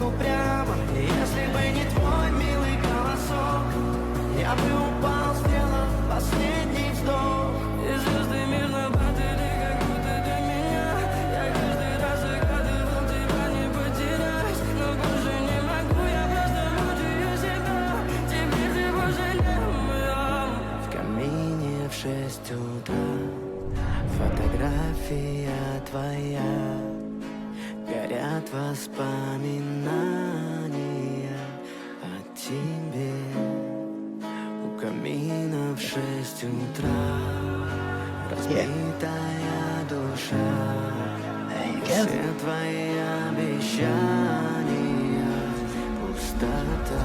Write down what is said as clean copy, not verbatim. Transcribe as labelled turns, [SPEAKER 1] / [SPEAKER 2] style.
[SPEAKER 1] дорогу прямо. И если бы не твой милый голосок, я бы упал, сделав последний вздох. И звезды мирно падали, как будто для меня. Я каждый раз загадывал тебя не потерять, но больше не могу, я просто мучаю себя. Теперь ты пожалел меня. В камине в 6 утра фотография твоя, горят воспоминания о тебе. У камина в 6 утра разбитая душа, все твои обещания пустота.